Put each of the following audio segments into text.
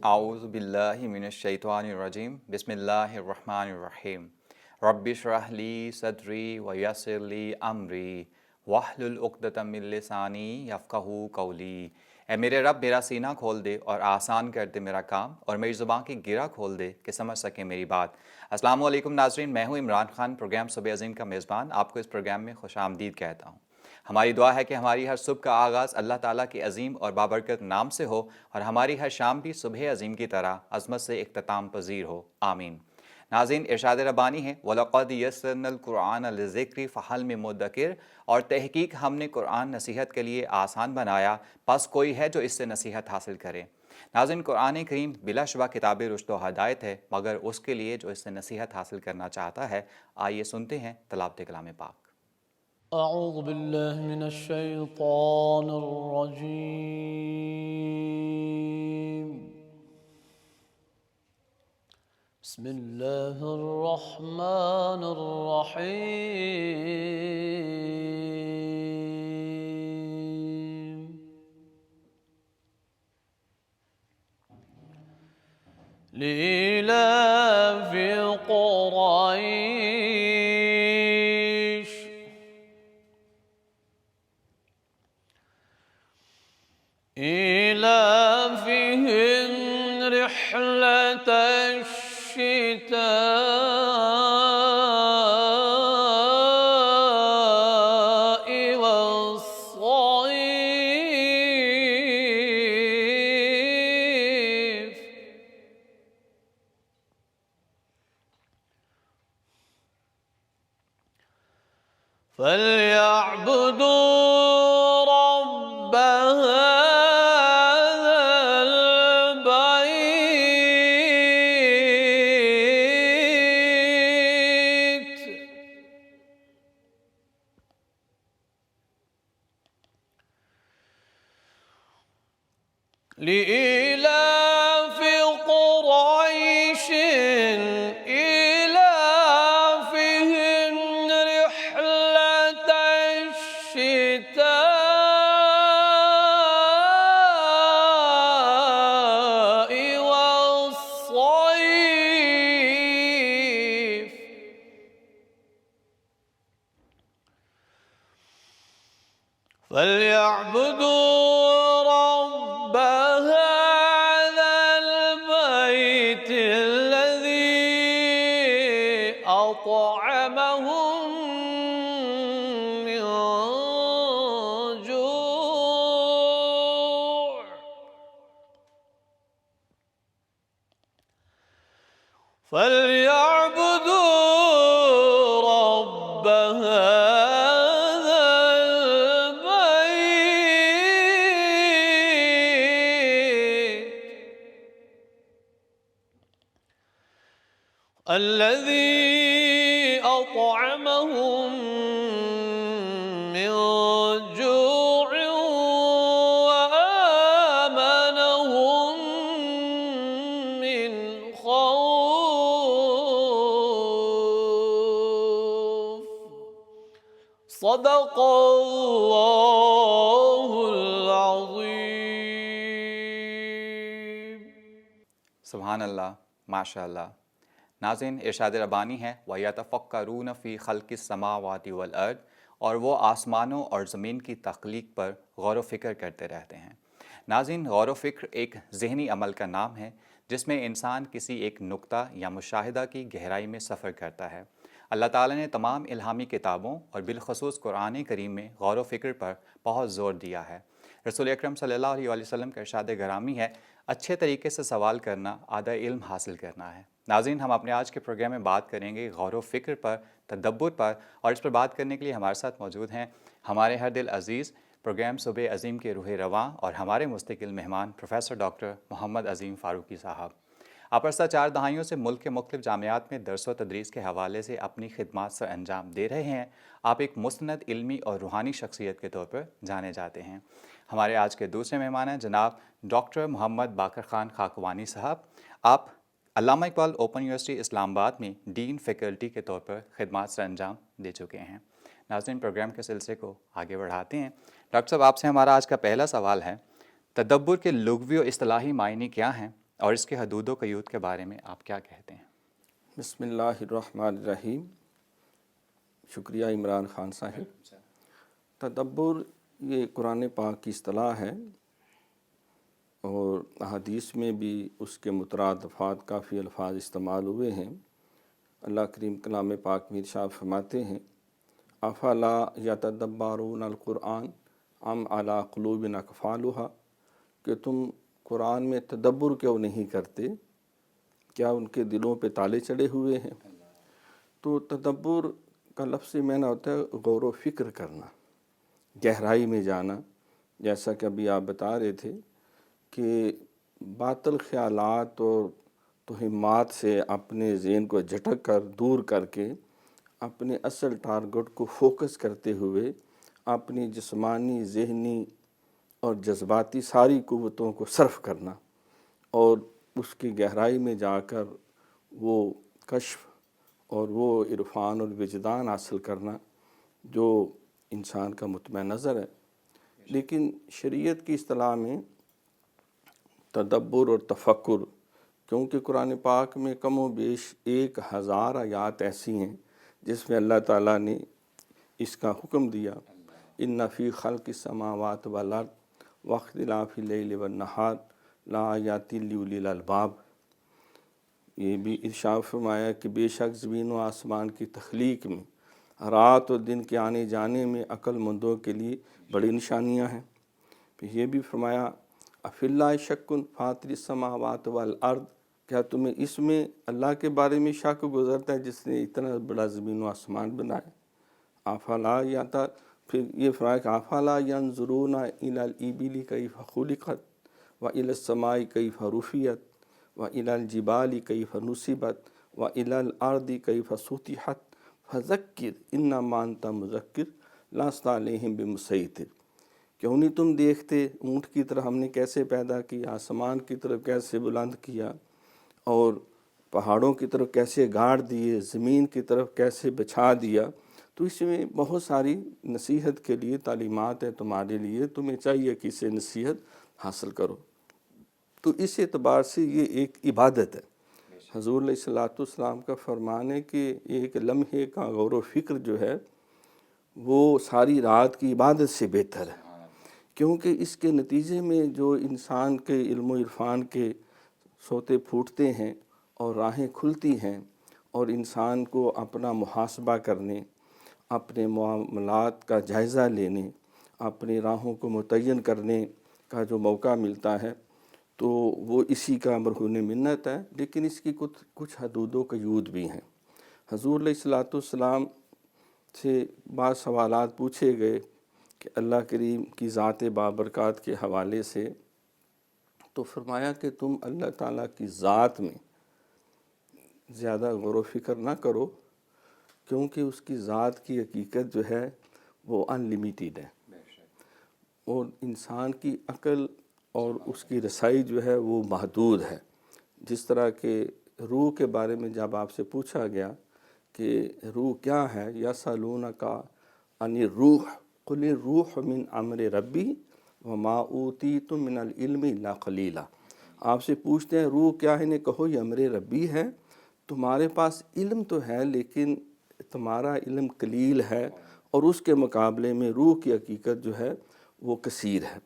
اعوذ باللہ من الشیطان الرجیم بسم اللہ الرحمن الرحیم رب اشرح لی صدری ویسر لی امری واحلل عقدۃ من لسانی یفقہوا قولی۔ اے میرے رب میرا سینہ کھول دے اور آسان کر دے میرا کام، اور میری زبان کی گرہ کھول دے کہ سمجھ سکے میری بات۔ السلام علیکم ناظرین، میں ہوں عمران خان، پروگرام صبح عظیم کا میزبان، آپ کو اس پروگرام میں خوش آمدید کہتا ہوں۔ ہماری دعا ہے کہ ہماری ہر صبح کا آغاز اللہ تعالیٰ کے عظیم اور بابرکت نام سے ہو، اور ہماری ہر شام بھی صبح عظیم کی طرح عظمت سے اختتام پذیر ہو، آمین۔ ناظرین، ارشاد ربانی ہے وَلَقَدْ يَسَّرْنَا الْقُرْآنَ لِلذِّكْرِ فَهَلْ مِن مُدَّكِرٍ، اور تحقیق ہم نے قرآن نصیحت کے لیے آسان بنایا، پس کوئی ہے جو اس سے نصیحت حاصل کرے۔ ناظرین، قرآن کریم بلا شبہ کتاب رشد و ہدایت ہے، مگر اس کے لیے جو اس سے نصیحت حاصل کرنا چاہتا ہے۔ آئیے سنتے ہیں تلاوت کلام پاک۔ اعوذ باللہ من الشیطان الرجیم، بسم اللہ الرحمن الرحیم۔ لإيلاف قريش إيلافهم رحلة الشتاء والصيف، فليعبدوا رب هذا البيت لإيلاف قريش إيلافهم رحلة الشتاء والصيف، فليعبدوا رب هذا البيت الذي أطعمهم من جوع فليعبدوا رب هذا البيت الذي أطعمهم من جوع وآمنهم من خوف۔ صدق اللہ العظیم۔ سبحان اللہ، ماشاء اللہ۔ ناظرین، ارشاد ربانی ہے وَيَتَفَكَّرُونَ فِي خَلْقِ السَّمَاوَاتِ وَالْأَرْضِ، اور وہ آسمانوں اور زمین کی تخلیق پر غور و فکر کرتے رہتے ہیں۔ ناظرین، غور و فکر ایک ذہنی عمل کا نام ہے جس میں انسان کسی ایک نقطہ یا مشاہدہ کی گہرائی میں سفر کرتا ہے۔ اللہ تعالیٰ نے تمام الہامی کتابوں اور بالخصوص قرآن کریم میں غور و فکر پر بہت زور دیا ہے۔ رسول اکرم صلی اللہ علیہ وسلم کا ارشاد گرامی ہے اچھے طریقے سے سوال کرنا آدھا علم حاصل کرنا ہے۔ ناظرین، ہم اپنے آج کے پروگرام میں بات کریں گے غور و فکر پر، تدبر پر، اور اس پر بات کرنے کے لیے ہمارے ساتھ موجود ہیں ہمارے ہر دل عزیز پروگرام صبح عظیم کے روح رواں اور ہمارے مستقل مہمان پروفیسر ڈاکٹر محمد عظیم فاروقی صاحب۔ آپ عرصہ 4 دہائیوں سے ملک کے مختلف جامعات میں درس و تدریس کے حوالے سے اپنی خدمات سر انجام دے رہے ہیں۔ آپ ایک مستند علمی اور روحانی شخصیت کے طور پر جانے جاتے ہیں۔ ہمارے آج کے دوسرے مہمان ہیں جناب ڈاکٹر محمد باقر خان خاکوانی صاحب۔ آپ علامہ اقبال اوپن یونیورسٹی اسلام آباد میں ڈین فیکلٹی کے طور پر خدمات سر انجام دے چکے ہیں۔ ناظرین، پروگرام کے سلسلے کو آگے بڑھاتے ہیں۔ ڈاکٹر صاحب، آپ سے ہمارا آج کا پہلا سوال ہے، تدبر کے لغوی و اصطلاحی معنی کیا ہیں اور اس کے حدود و قیود کے بارے میں آپ کیا کہتے ہیں؟ بسم اللہ الرحمن الرحیم۔ شکریہ عمران خان صاحب۔ تدبر یہ قرآن پاک کی اصطلاح ہے، اور احادیث میں بھی اس کے مترادفات کافی الفاظ استعمال ہوئے ہیں۔ اللہ کریم کلام پاک میں ارشاد فرماتے ہیں افلا یتدبرون القرآن ام علی قلوب اقفالها، کہ تم قرآن میں تدبر کیوں نہیں کرتے، کیا ان کے دلوں پہ تالے چڑھے ہوئے ہیں؟ تو تدبر کا لفظی معنی ہوتا ہے غور و فکر کرنا، گہرائی میں جانا۔ جیسا کہ ابھی آپ بتا رہے تھے کہ باطل خیالات اور توہمات سے اپنے ذہن کو جھٹک کر دور کر کے اپنے اصل ٹارگٹ کو فوکس کرتے ہوئے اپنی جسمانی، ذہنی اور جذباتی ساری قوتوں کو صرف کرنا، اور اس کی گہرائی میں جا کر وہ کشف اور وہ عرفان اور وجدان حاصل کرنا جو انسان کا مطمع نظر ہے۔ لیکن شریعت کی اصطلاح میں تدبر اور تفکر، کیونکہ قرآن پاک میں کم و بیش 1000 آیات ایسی ہیں جس میں اللہ تعالیٰ نے اس کا حکم دیا ان فی خلق السماوات والارض واختلاف اللیل والنہار لآیات لأولی الالباب۔ یہ بھی ارشاد فرمایا کہ بے شک زمین و آسمان کی تخلیق میں، رات اور دن کے آنے جانے میں عقل مندوں کے لیے بڑی نشانیاں ہیں۔ پھر یہ بھی فرمایا افی اللہ شک فاطر السماوات والارض، کیا تمہیں اس میں اللہ کے بارے میں شک گزرتا ہے جس نے اتنا بڑا زمین و آسمان بنایا؟ افلا یاتا، پھر یہ فرمایا کہ افلا ینظرون الی الابل کیف خلقت والی السماء کیف رفعت والی الجبال کیف نصبت والی الارض کیف سطحت فذکر انما انت مذکر لست علیہم بمسیطر۔ کیوں نہیں تم دیکھتے اونٹ کی طرح ہم نے کیسے پیدا کیا، آسمان کی طرف کیسے بلند کیا، اور پہاڑوں کی طرف کیسے گاڑ دیے، زمین کی طرف کیسے بچھا دیا۔ تو اس میں بہت ساری نصیحت کے لیے تعلیمات ہے تمہارے لیے، تمہیں چاہیے کہ اسے نصیحت حاصل کرو۔ تو اس اعتبار سے یہ ایک عبادت ہے۔ حضور علیہ الصلوۃ والسلام کا فرمان ہے کہ ایک لمحے کا غور و فکر جو ہے وہ ساری رات کی عبادت سے بہتر ہے، کیونکہ اس کے نتیجے میں جو انسان کے علم و عرفان کے سوتے پھوٹتے ہیں اور راہیں کھلتی ہیں، اور انسان کو اپنا محاسبہ کرنے، اپنے معاملات کا جائزہ لینے، اپنی راہوں کو متعین کرنے کا جو موقع ملتا ہے، تو وہ اسی کا مرہون منت ہے۔ لیکن اس کی کچھ حدود و قیود بھی ہیں۔ حضور علیہ الصلوۃ والسلام سے بعض سوالات پوچھے گئے کہ اللہ کریم کی ذات بابرکات کے حوالے سے، تو فرمایا کہ تم اللہ تعالیٰ کی ذات میں زیادہ غور و فکر نہ کرو، کیونکہ اس کی ذات کی حقیقت جو ہے وہ ان لمیٹیڈ ہے، اور انسان کی عقل اور اس کی رسائی جو ہے وہ محدود ہے۔ جس طرح کہ روح کے بارے میں جب آپ سے پوچھا گیا کہ روح کیا ہے، یسألونک عن الروح قل الروح من امر ربی وما اوتیتم من العلم الا قلیلا، آپ سے پوچھتے ہیں روح کیا ہے، انہیں کہو یہ امر ربی ہے، تمہارے پاس علم تو ہے لیکن تمہارا علم قلیل ہے، اور اس کے مقابلے میں روح کی حقیقت جو ہے وہ کثیر ہے،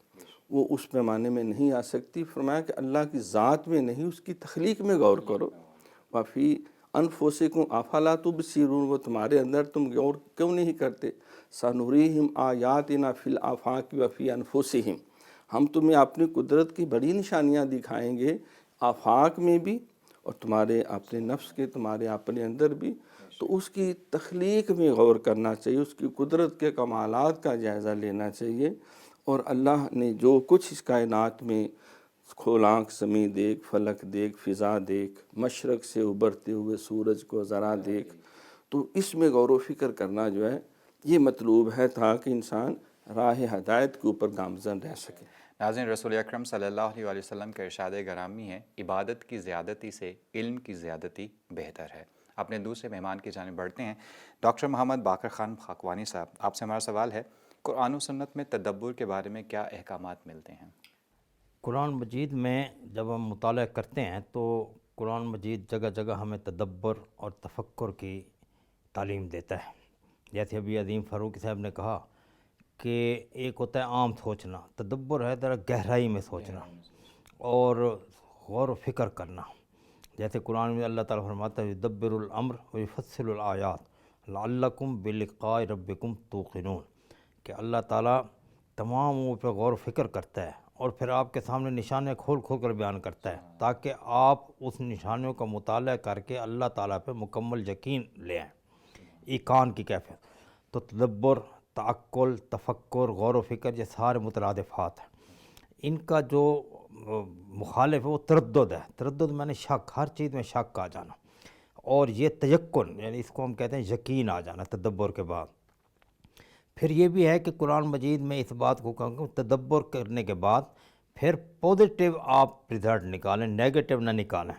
وہ اس پیمانے میں نہیں آ سکتی۔ فرمایا کہ اللہ کی ذات میں نہیں، اس کی تخلیق میں غور کرو۔ وفی انفسکم افلا تبصرون، وہ تمہارے اندر تم غور کیوں نہیں کرتے؟ سنریہم آیاتنا فی الآفاق وفی انفسہم، ہم تمہیں اپنی قدرت کی بڑی نشانیاں دکھائیں گے آفاق میں بھی اور تمہارے اپنے نفس کے، تمہارے اپنے اندر بھی۔ تو اس کی تخلیق میں غور کرنا چاہیے، اس کی قدرت کے کمالات کا جائزہ لینا چاہیے، اور اللہ نے جو کچھ اس کائنات میں کھول آنکھ زمین دیکھ، فلک دیکھ، فضا دیکھ، مشرق سے ابھرتے ہوئے سورج کو ذرا دیکھ، تو اس میں غور و فکر کرنا جو ہے یہ مطلوب ہے تاکہ انسان راہ ہدایت کے اوپر گامزن رہ سکے۔ ناظرین، رسول اکرم صلی اللہ علیہ وسلم کا ارشاد گرامی ہے عبادت کی زیادتی سے علم کی زیادتی بہتر ہے۔ اپنے دوسرے مہمان کی جانب بڑھتے ہیں۔ ڈاکٹر محمد باقر خان خاکوانی صاحب، آپ سے ہمارا سوال ہے قرآن و سنت میں تدبر کے بارے میں کیا احکامات ملتے ہیں؟ قرآن مجید میں جب ہم مطالعہ کرتے ہیں تو قرآن مجید جگہ جگہ ہمیں تدبر اور تفکر کی تعلیم دیتا ہے. جیسے ابھی عظیم فاروقی صاحب نے کہا کہ ایک ہوتا ہے عام سوچنا، تدبر ہے ذرا گہرائی میں سوچنا اور غور و فکر کرنا. جیسے قرآن میں اللہ تعالیٰ فرماتا ہے یدبر الامر ویفصل الآیات لعلکم بلقاء ربکم توقنون، کہ اللہ تعالیٰ تمام امور پہ غور و فکر کرتا ہے اور پھر آپ کے سامنے نشانیاں کھول کھول کر بیان کرتا ہے تاکہ آپ اس نشانیوں کا مطالعہ کر کے اللہ تعالیٰ پہ مکمل یقین لے آئیں. ایقان کی کیفیت. تو تدبر، تعقل، تفکر، غور و فکر یہ سارے مترادفات ہیں. ان کا جو مخالف ہے وہ تردد ہے. تردد میں نے شک، ہر چیز میں شک آ جانا. اور یہ تیقن یعنی اس کو ہم کہتے ہیں یقین آ جانا تدبر کے بعد. پھر یہ بھی ہے کہ قرآن مجید میں اس بات کو کہوں کہ تدبر کرنے کے بعد پھر پازیٹیو آپ رزلٹ نکالیں، نیگیٹو نہ نکالیں.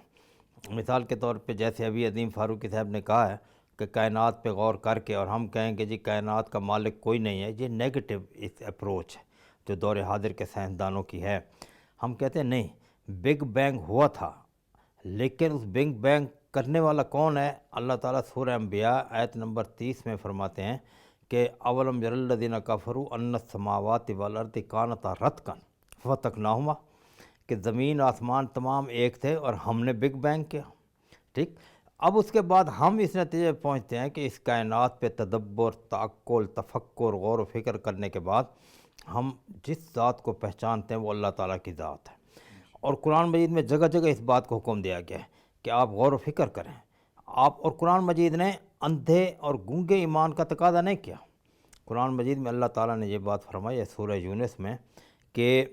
مثال کے طور پہ جیسے ابھی عظیم فاروقی صاحب نے کہا ہے کہ کائنات پہ غور کر کے اور ہم کہیں کہ جی کائنات کا مالک کوئی نہیں ہے، یہ نیگیٹو اس اپروچ ہے جو دور حاضر کے سائنسدانوں کی ہے. ہم کہتے ہیں نہیں، بگ بینگ ہوا تھا، لیکن اس بگ بینگ کرنے والا کون ہے؟ اللہ تعالیٰ سورہ انبیاء آیت نمبر 30 میں فرماتے ہیں کہ اولم یر الذین کفروا ان السماوات والارض کانتا رتقا ففتقناہما، کہ زمین آسمان تمام ایک تھے اور ہم نے بگ بینگ کیا. ٹھیک. اب اس کے بعد ہم اس نتیجے پہ پہنچتے ہیں کہ اس کائنات پہ تدبر، تعقل، تفکر، غور و فکر کرنے کے بعد ہم جس ذات کو پہچانتے ہیں وہ اللہ تعالیٰ کی ذات ہے. اور قرآن مجید میں جگہ جگہ اس بات کو حکم دیا گیا ہے کہ آپ غور و فکر کریں آپ. اور قرآن مجید نے اندھے اور گونگے ایمان کا تقاضا نہیں کیا. قرآن مجید میں اللہ تعالیٰ نے یہ بات فرمائی ہے سورہ یونس میں کہ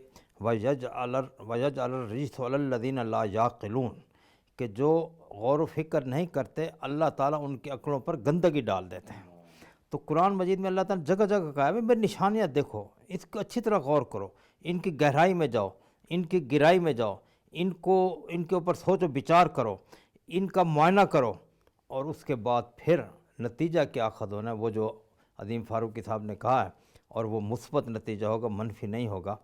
وَيَجْعَلَ الرِّجْسَ عَلَى الَّذِينَ لَا يَعْقِلُونَ، کہ جو غور و فکر نہیں کرتے اللہ تعالیٰ ان کی عقلوں پر گندگی ڈال دیتے ہیں. تو قرآن مجید میں اللہ تعالیٰ نے جگہ جگہ کہا ہے میری نشانیاں دیکھو، اس کو اچھی طرح غور کرو، ان کی گہرائی میں جاؤ، ان کی گہرائی میں جاؤ، ان کے اوپر سوچو بچار کرو، ان کا معائنہ کرو. اور اس کے بعد پھر نتیجہ کیا اخذ ہونا ہے وہ جو عظیم فاروقی صاحب نے کہا ہے، اور وہ مثبت نتیجہ ہوگا، منفی نہیں ہوگا.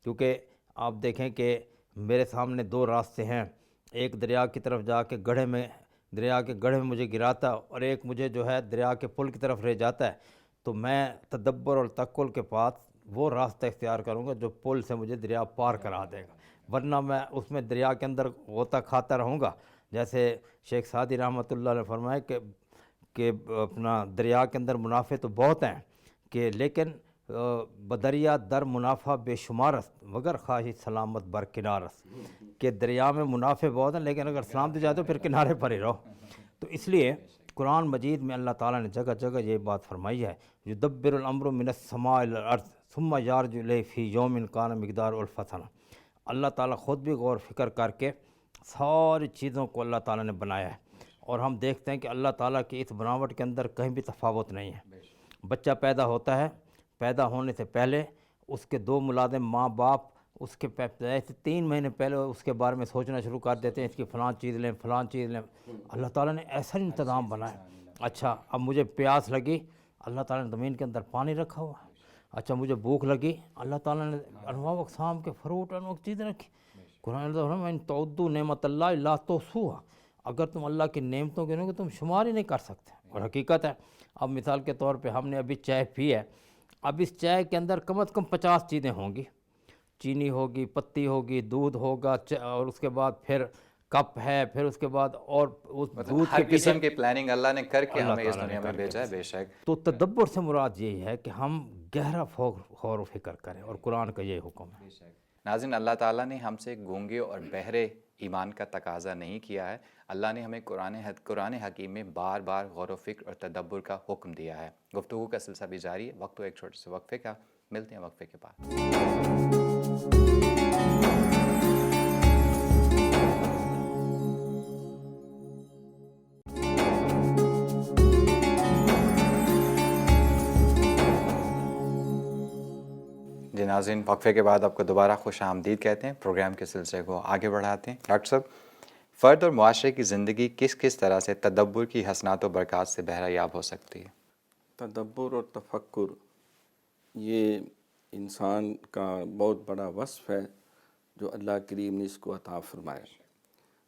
کیونکہ آپ دیکھیں کہ میرے سامنے دو راستے ہیں، ایک دریا کی طرف جا کے دریا کے گڑھے میں مجھے گراتا اور ایک مجھے جو ہے دریا کے پل کی طرف لے جاتا ہے. تو میں تدبر اور تعقل کے پاس وہ راستہ اختیار کروں گا جو پل سے مجھے دریا پار کرا دے گا، ورنہ میں اس میں دریا کے اندر غوطہ کھاتا رہوں گا. جیسے شیخ سعدی رحمۃ اللہ نے فرمایا کہ اپنا دریا کے اندر منافع تو بہت ہیں کہ لیکن بدریا در منافع بے شمارست مگر خواہش سلامت بر کنارست، کہ دریا میں منافع بہت ہیں لیکن اگر سلامتی چاہتے تو پھر کنارے پر ہی رہو. تو اس لیے قرآن مجید میں اللہ تعالیٰ نے جگہ جگہ یہ بات فرمائی ہے یدبر الامر من السماء الی الارض ثم یارج الیہ فی یوم کان مقدار الف سنہ. اللہ تعالیٰ خود بھی غور فکر کر کے ساری چیزوں کو اللہ تعالیٰ نے بنایا ہے. اور ہم دیکھتے ہیں کہ اللہ تعالیٰ کی اس بناوٹ کے اندر کہیں بھی تفاوت نہیں ہے. بچہ پیدا ہوتا ہے، پیدا ہونے سے پہلے اس کے دو ملازم ماں باپ اس کے پیدائش سے 3 مہینے پہلے اس کے بارے میں سوچنا شروع کر دیتے ہیں اس کی فلاں چیز لیں فلاں چیز لیں. اللہ تعالیٰ نے ایسا انتظام بنایا. اچھا اب مجھے پیاس لگی، اللہ تعالیٰ نے زمین کے اندر پانی رکھا ہوا ہے. اچھا مجھے بھوک لگی، اللہ تعالیٰ نے انواع و اقسام کے فروٹ انواع چیزیں رکھی. قرآن ان تعدوا نعمت اللہ لا تحصوها، اگر تم اللہ کی نعمتوں گنو گے تم شمار ہی نہیں کر سکتے. اور حقیقت ہے. اب مثال کے طور پہ ہم نے ابھی چائے پی ہے، اب اس چائے کے اندر کم از کم 50 چیزیں ہوں گی، چینی ہوگی، پتی ہوگی، دودھ ہوگا، اور اس کے بعد پھر کپ ہے، پھر اس کے بعد اور اس دودھ ہر کے پیچھے قسم کی پلاننگ اللہ نے کر کے اللہ ہمیں اس تعالیٰ نے دنیا میں کر کے. بھیجا ہے. بے شک. تو تدبر سے مراد یہی ہے کہ ہم گہرا غور و فکر کریں، اور قرآن کا یہ حکم ہے. ناظرین، اللہ تعالیٰ نے ہم سے گونگے اور بہرے ایمان کا تقاضا نہیں کیا ہے. اللہ نے ہمیں قرآن حکیم میں بار بار غور و فکر اور تدبر کا حکم دیا ہے. گفتگو کا سلسلہ بھی جاری ہے. وقت ہو ایک چھوٹے سے وقفے کا، ملتے ہیں وقفے کے بعد. جی ناظرین، وقفے کے بعد آپ کو دوبارہ خوش آمدید کہتے ہیں. پروگرام کے سلسلے کو آگے بڑھاتے ہیں. ڈاکٹر صاحب، فرد اور معاشرے کی زندگی کس کس طرح سے تدبر کی حسنات و برکات سے بہرہ یاب ہو سکتی ہے؟ تدبر اور تفکر یہ انسان کا بہت بڑا وصف ہے جو اللہ کریم نے اس کو عطا فرمایا۔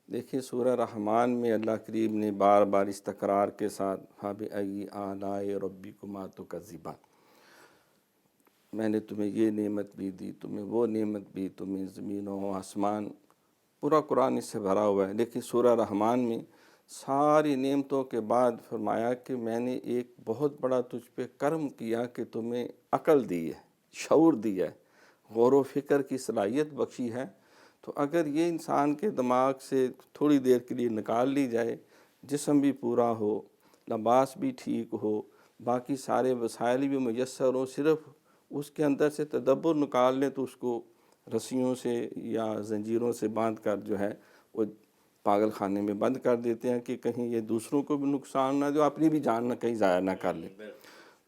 دیکھیں سورہ رحمان میں اللہ کریم نے بار بار اس تکرار کے ساتھ فَبِأَيِّ آلَاءِ رَبِّكُمَا تُكَذِّبَانِ، میں نے تمہیں یہ نعمت بھی دی، تمہیں وہ نعمت بھی، تمہیں زمین و آسمان، پورا قرآن اس سے بھرا ہوا ہے۔ لیکن سورہ رحمان میں ساری نعمتوں کے بعد فرمایا کہ میں نے ایک بہت بڑا تجھ پہ کرم کیا کہ تمہیں عقل دی ہے، شعور دیا ہے، غور و فکر کی صلاحیت بخشی ہے۔ تو اگر یہ انسان کے دماغ سے تھوڑی دیر کے لیے نکال لی جائے، جسم بھی پورا ہو، لباس بھی ٹھیک ہو، باقی سارے وسائل بھی میسر ہوں، صرف اس کے اندر سے تدبر نکال لیں تو اس کو رسیوں سے یا زنجیروں سے باندھ کر جو ہے وہ پاگل خانے میں بند کر دیتے ہیں کہ کہیں یہ دوسروں کو بھی نقصان نہ دے، اپنی بھی جان نہ کہیں ضائع نہ کر لیں۔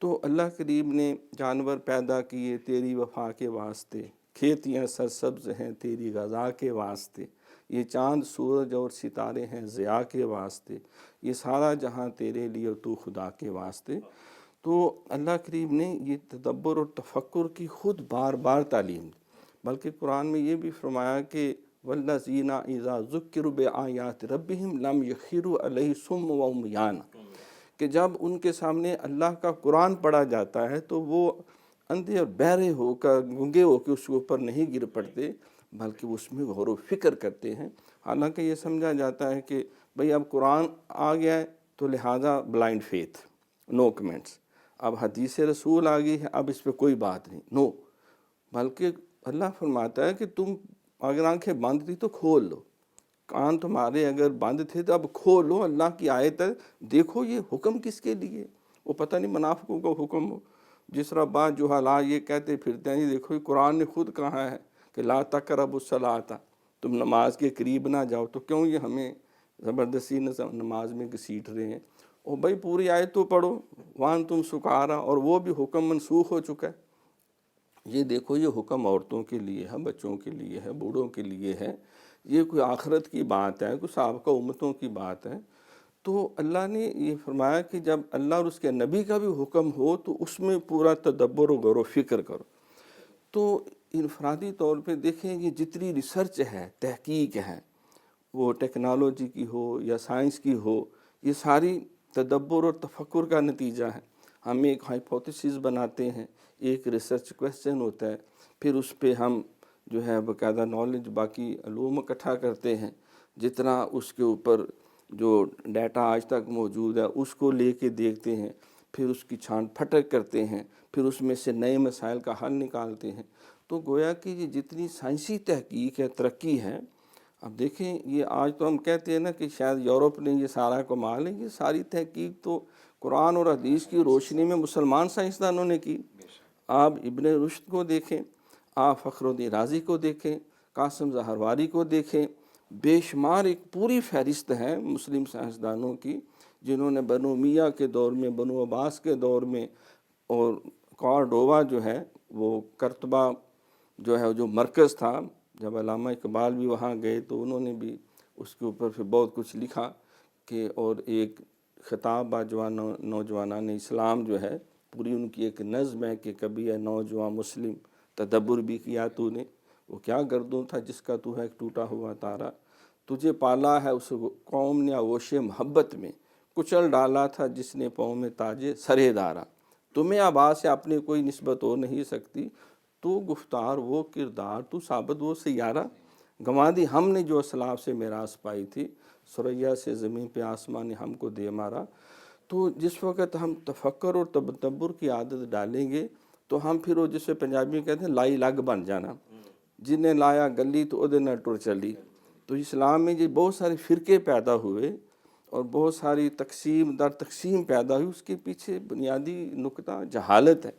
تو اللہ کریم نے جانور پیدا کیے تیری وفا کے واسطے، کھیتیاں سرسبز ہیں تیری غذا کے واسطے، یہ چاند سورج اور ستارے ہیں ضیاء کے واسطے، یہ سارا جہاں تیرے لیے اور تو خدا کے واسطے۔ تو اللہ کریم نے یہ تدبر اور تفکر کی خود بار بار تعلیم دی، بلکہ قرآن میں یہ بھی فرمایا کہ وَالَّذِينَ إِذَا ذُكِّرُوا بِآيَاتِ رَبِّهِمْ لَمْ يَخِرُّوا عَلَيْهِ صُمًّا وَعُمْيَانًا، کہ جب ان کے سامنے اللہ کا قرآن پڑھا جاتا ہے تو وہ اندھے اور بہرے ہو کر، گنگے ہو کے اس کے اوپر نہیں گر پڑتے، بلکہ اس میں غور و فکر کرتے ہیں۔ حالانکہ یہ سمجھا جاتا ہے کہ بھئی اب قرآن آ گیا ہے تو لہٰذا بلائنڈ فیتھ، نو کمنٹس، اب حدیث رسول آ گئی ہے اب اس پہ کوئی بات نہیں، نو، بلکہ اللہ فرماتا ہے کہ تم اگر آنکھیں بند تھی تو کھول لو، کان تمہارے اگر بند تھے تو اب کھولو، اللہ کی آیت ہے، دیکھو یہ حکم کس کے لیے۔ وہ پتہ نہیں منافقوں کا حکم ہو، جس طرح بعض جہالا یہ کہتے پھرتے ہیں، یہ دیکھو یہ قرآن نے خود کہا ہے کہ لا تقربوا الصلاۃ، تم نماز کے قریب نہ جاؤ، تو کیوں یہ ہمیں زبردستی نماز میں گھسیٹ رہے ہیں؟ اور بھائی پوری آیت تو پڑھو، وَأَنْتُمْ سُکارا، اور وہ بھی حکم منسوخ ہو چکا ہے۔ یہ دیکھو یہ حکم عورتوں کے لیے ہے، بچوں کے لیے ہے، بوڑھوں کے لیے ہے، یہ کوئی آخرت کی بات ہے، کوئی سابقہ امتوں کی بات ہے۔ تو اللہ نے یہ فرمایا کہ جب اللہ اور اس کے نبی کا بھی حکم ہو تو اس میں پورا تدبر و غور و فکر کرو۔ تو انفرادی طور پہ دیکھیں یہ جتنی ریسرچ ہے، تحقیق ہے، وہ ٹیکنالوجی کی ہو یا سائنس کی ہو، یہ ساری تدبر اور تفکر کا نتیجہ ہے۔ ہم ایک ہائپوتھیسس بناتے ہیں، ایک ریسرچ کویسچن ہوتا ہے، پھر اس پہ ہم جو ہے باقاعدہ نالج باقی علوم اکٹھا کرتے ہیں، جتنا اس کے اوپر جو ڈیٹا آج تک موجود ہے اس کو لے کے دیکھتے ہیں، پھر اس کی چھان پھٹک کرتے ہیں، پھر اس میں سے نئے مسائل کا حل نکالتے ہیں۔ تو گویا کہ یہ جتنی سائنسی تحقیق ہے، ترقی ہے، اب دیکھیں یہ آج تو ہم کہتے ہیں نا کہ شاید یورپ نے یہ سارا کمال ہے، یہ ساری تحقیق تو قرآن اور حدیث کی روشنی میں مسلمان سائنسدانوں نے کی۔ آپ ابن رشد کو دیکھیں، آپ فخر الدین رازی کو دیکھیں، قاسم زہرواری کو دیکھیں، بے شمار ایک پوری فہرست ہے مسلم سائنسدانوں کی، جنہوں نے بنو امیہ کے دور میں، بنو عباس کے دور میں، اور کارڈووا جو ہے وہ کرتبہ جو ہے جو مرکز تھا، جب علامہ اقبال بھی وہاں گئے تو انہوں نے بھی اس کے اوپر پھر بہت کچھ لکھا کہ، اور ایک خطاب نوجوانان اسلام جو ہے، پوری ان کی ایک نظم ہے کہ کبھی اے نوجوان مسلم تدبر بھی کیا تو نے، وہ کیا گردوں تھا جس کا تو ہے ایک ٹوٹا ہوا تارا، تجھے پالا ہے اس قوم نے آغوش محبت میں، کچل ڈالا تھا جس نے پاؤں میں تاج سرے دارا، تمہیں آبا سے اپنے کوئی نسبت ہو نہیں سکتی، تو گفتار وہ کردار، تو ثابت وہ سیارہ، گنوا دی ہم نے جو اسلاف سے میراث پائی تھی، ثریا سے زمین پہ آسمان نے ہم کو دے مارا۔ تو جس وقت ہم تفکر اور تدبر کی عادت ڈالیں گے تو ہم پھر وہ جسے پنجابی میں کہتے ہیں لائی لگ بن جانا، جنہیں لایا گلی تو ادھے نہ ٹر چلی۔ تو اسلام میں یہ بہت سارے فرقے پیدا ہوئے اور بہت ساری تقسیم در تقسیم پیدا ہوئی، اس کے پیچھے بنیادی نکتہ جہالت ہے،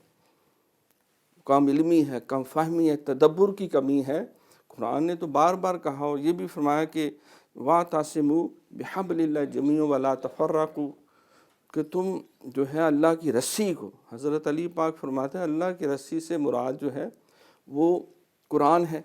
کم علمی ہے، کم فہمی ہے، تدبر کی کمی ہے۔ قرآن نے تو بار بار کہا اور یہ بھی فرمایا کہ وَاعْتَصِمُوا بِحَبْلِ اللَّهِ جَمِيعًا وَلَا تَفَرَّقُوا، کہ تم جو ہے اللہ کی رسی کو، حضرت علی پاک فرماتے ہیں اللہ کی رسی سے مراد جو ہے وہ قرآن ہے۔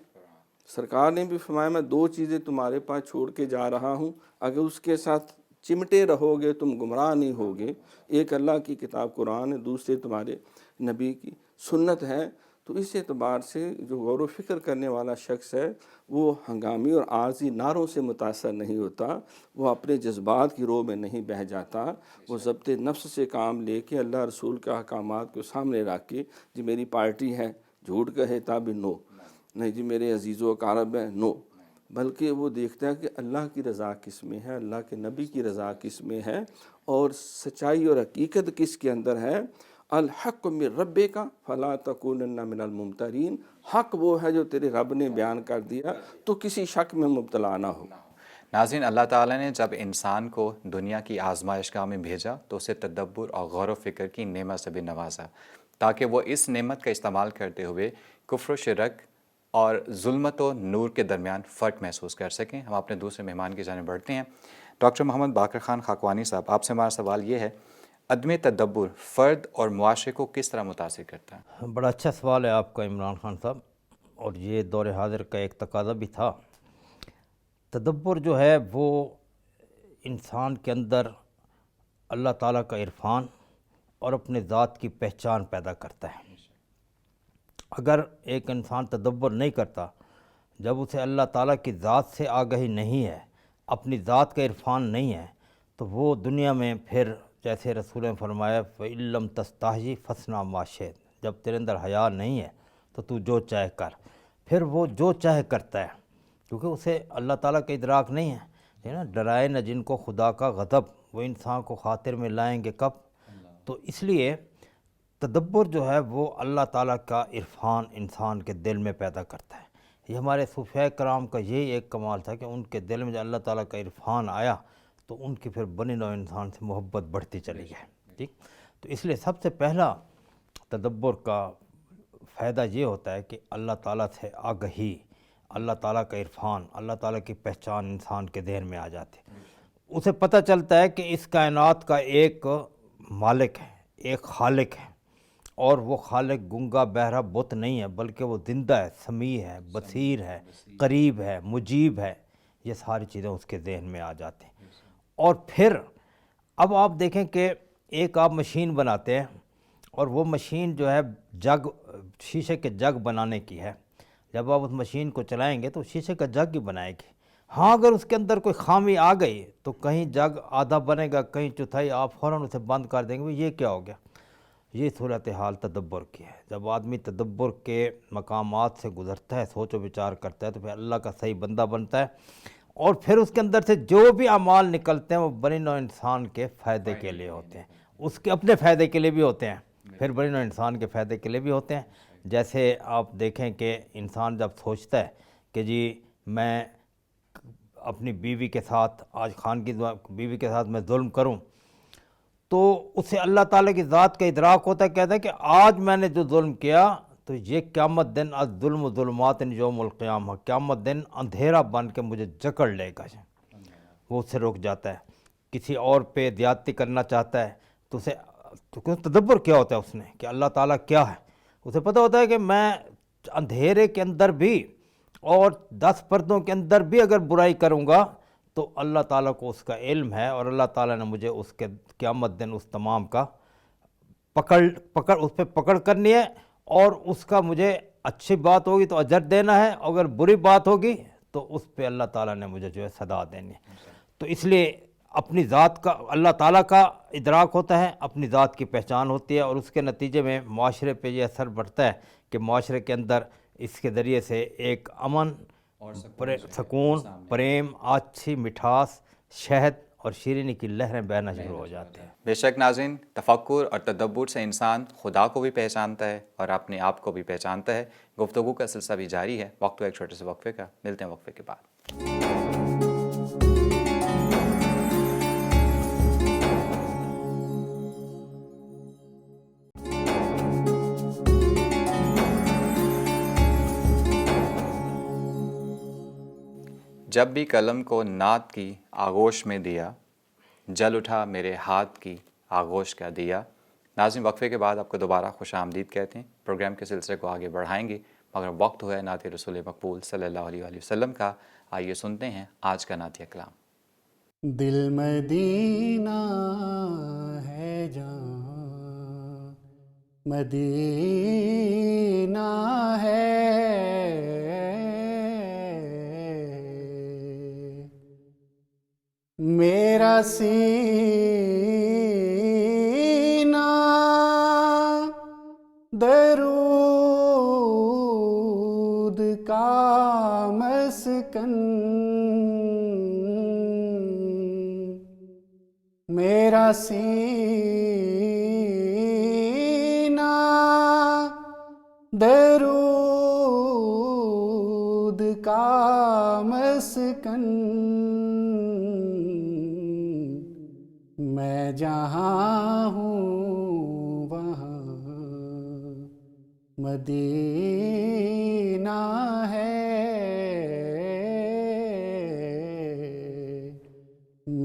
سرکار نے بھی فرمایا میں دو چیزیں تمہارے پاس چھوڑ کے جا رہا ہوں، اگر اس کے ساتھ چمٹے رہو گے تم گمراہ نہیں ہوگے، ایک اللہ کی کتاب قرآن ہے، دوسرے تمہارے نبی کی سنت ہے۔ تو اس اعتبار سے جو غور و فکر کرنے والا شخص ہے وہ ہنگامی اور عارضی نعروں سے متاثر نہیں ہوتا، وہ اپنے جذبات کی رو میں نہیں بہہ جاتا، وہ ضبط نفس سے کام لے کے اللہ رسول کے احکامات کو سامنے رکھ کے جی میری پارٹی ہے جھوٹ کہے تب نو، نہیں جی میرے عزیز و اقارب ہیں نو، بلکہ وہ دیکھتا ہے کہ اللہ کی رضا کس میں ہے، اللہ کے نبی کی رضا کس میں ہے، اور سچائی اور حقیقت کس کے اندر ہے۔ الحق من ربک فلا تکونن من الممترین، حق وہ ہے جو تیرے رب نے بیان کر دیا، تو کسی شک میں مبتلا نہ ہو۔ ناظرین، اللہ تعالیٰ نے جب انسان کو دنیا کی آزمائش گاہ میں بھیجا تو اسے تدبر اور غور و فکر کی نعمت سے بھی نوازا، تاکہ وہ اس نعمت کا استعمال کرتے ہوئے کفر و شرک اور ظلمت و نور کے درمیان فرق محسوس کر سکیں۔ ہم اپنے دوسرے مہمان کی جانب بڑھتے ہیں۔ ڈاکٹر محمد باقر خان خاقوانی صاحب، آپ سے ہمارا سوال یہ ہے، عدم تدبر فرد اور معاشرے کو کس طرح متاثر کرتا ہے؟ بڑا اچھا سوال ہے آپ کا عمران خان صاحب، اور یہ دور حاضر کا ایک تقاضا بھی تھا۔ تدبر جو ہے وہ انسان کے اندر اللہ تعالیٰ کا عرفان اور اپنے ذات کی پہچان پیدا کرتا ہے۔ اگر ایک انسان تدبر نہیں کرتا، جب اسے اللہ تعالیٰ کی ذات سے آگہی نہیں ہے، اپنی ذات کا عرفان نہیں ہے، تو وہ دنیا میں پھر جیسے رسول نے فرمایا فَإِن لَّمْ تَسْتَحْیِ فَاصْنَعْ مَا شِئْتَ، جب تیرے اندر حیا نہیں ہے تو تو جو چاہے کر، پھر وہ جو چاہے کرتا ہے، کیونکہ اسے اللہ تعالیٰ کا ادراک نہیں ہے نا، ڈرائے نہ جن کو خدا کا غضب، وہ انسان کو خاطر میں لائیں گے کب؟ تو اس لیے تدبر جو ہے وہ اللہ تعالیٰ کا عرفان انسان کے دل میں پیدا کرتا ہے۔ یہ ہمارے صوفیاء کرام کا یہی ایک کمال تھا کہ ان کے دل میں جو اللہ تعالیٰ کا عرفان آیا تو ان کی پھر بنی نوع انسان سے محبت بڑھتی چلی گئی، ٹھیک۔ تو اس لیے سب سے پہلا تدبر کا فائدہ یہ ہوتا ہے کہ اللہ تعالیٰ سے آگہی، اللہ تعالیٰ کا عرفان، اللہ تعالیٰ کی پہچان انسان کے ذہن میں آ جاتی ہے۔ اسے پتہ چلتا ہے کہ اس کائنات کا ایک مالک ہے، ایک خالق ہے، اور وہ خالق گنگا بہرا بت نہیں ہے، بلکہ وہ زندہ ہے، سمیع ہے، بصیر ہے، قریب ہے، مجیب ہے۔ یہ ساری چیزیں اس کے ذہن میں آ جاتی ہیں۔ اور پھر اب آپ دیکھیں کہ ایک آپ مشین بناتے ہیں، اور وہ مشین جو ہے جگ، شیشے کے جگ بنانے کی ہے۔ جب آپ اس مشین کو چلائیں گے تو شیشے کا جگ ہی بنائے گی۔ ہاں اگر اس کے اندر کوئی خامی آ گئی تو کہیں جگ آدھا بنے گا، کہیں چوتھائی، آپ فوراً اسے بند کر دیں گے، یہ کیا ہو گیا؟ یہ صورتحال تدبر کی ہے۔ جب آدمی تدبر کے مقامات سے گزرتا ہے، سوچ و بچار کرتا ہے، تو پھر اللہ کا صحیح بندہ بنتا ہے، اور پھر اس کے اندر سے جو بھی اعمال نکلتے ہیں وہ بنی نوع انسان کے فائدے کے لیے ہوتے ہیں، اس کے اپنے فائدے کے لیے بھی ہوتے ہیں، پھر بنی نوع انسان کے فائدے کے لیے بھی ہوتے ہیں۔ جیسے آپ دیکھیں کہ انسان جب سوچتا ہے کہ جی میں اپنی بیوی کے ساتھ، آج خان کی بیوی کے ساتھ میں ظلم کروں، تو اسے اللہ تعالیٰ کی ذات کا ادراک ہوتا ہے، کہتا ہے کہ آج میں نے جو ظلم کیا تو یہ قیامت دن الظلم ظلمات یوم القیامہ، قیامت دن اندھیرا بن کے مجھے جکڑ لے گا۔ وہ اس سے رک جاتا ہے۔ کسی اور پہ زیادتی کرنا چاہتا ہے تو اسے تدبر کیا ہوتا ہے اس نے کہ اللہ تعالیٰ کیا ہے، اسے پتہ ہوتا ہے کہ میں اندھیرے کے اندر بھی اور 10 پردوں کے اندر بھی اگر برائی کروں گا تو اللہ تعالیٰ کو اس کا علم ہے، اور اللہ تعالیٰ نے مجھے اس کے قیامت دن اس تمام کا اس پہ پکڑ کرنی ہے، اور اس کا مجھے اچھی بات ہوگی تو اجر دینا ہے، اگر بری بات ہوگی تو اس پہ اللہ تعالیٰ نے مجھے جو ہے سزا دینی ہے۔ تو اس لیے اپنی ذات کا اللہ تعالیٰ کا ادراک ہوتا ہے، اپنی ذات کی پہچان ہوتی ہے، اور اس کے نتیجے میں معاشرے پہ یہ اثر پڑتا ہے کہ معاشرے کے اندر اس کے ذریعے سے ایک امن اور سکون، پریم، اچھی مٹھاس، شہد اور شیرینی کی لہریں بہنا شروع ہو جاتی ہیں۔ بے شک ناظرین، تفکر اور تدبر سے انسان خدا کو بھی پہچانتا ہے اور اپنے آپ کو بھی پہچانتا ہے۔ گفتگو کا سلسلہ بھی جاری ہے، وقت ہو ایک چھوٹے سے وقفے کا، ملتے ہیں وقفے کے بعد۔ جب بھی قلم کو نعت کی آغوش میں دیا، جل اٹھا میرے ہاتھ کی آغوش کا دیا۔ ناظرین، وقفے کے بعد آپ کو دوبارہ خوش آمدید کہتے ہیں۔ پروگرام کے سلسلے کو آگے بڑھائیں گے، مگر وقت ہوا ہے نعت رسول مقبول صلی اللہ علیہ وآلہ وسلم کا۔ آئیے سنتے ہیں آج کا نعتیہ کلام۔ دل مدینہ ہے جان، مدینہ ہے میرا سینہ درود کا مسکن میرا سینہ درود کا مسکن میں جہاں ہوں وہاں مدینہ ہے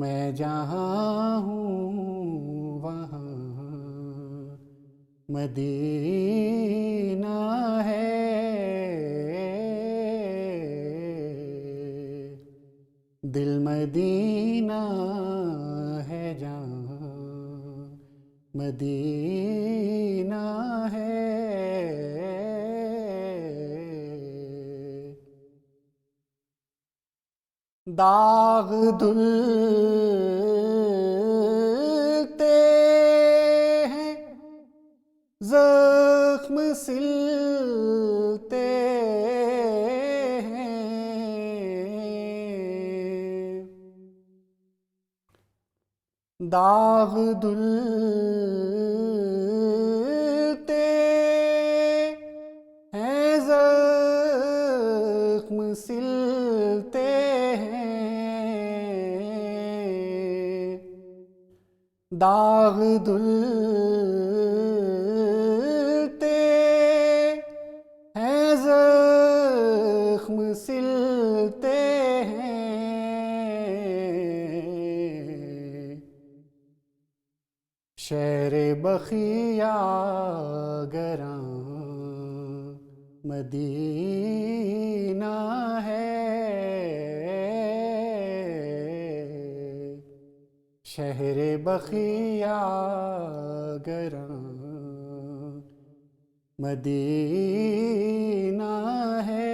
میں جہاں ہوں وہاں مدینہ ہے دل مدینہ ہے جہاں مدینہ ہے داغ دھلتے ہیں زخم سلتے ہیں داغ دھلتے ہیں زخم سلتے داغ دھلتے ہیں زخم سلتے ہیں شہر بقیہ گراں مدینہ ہے شہر بقیہ گراں مدینہ ہے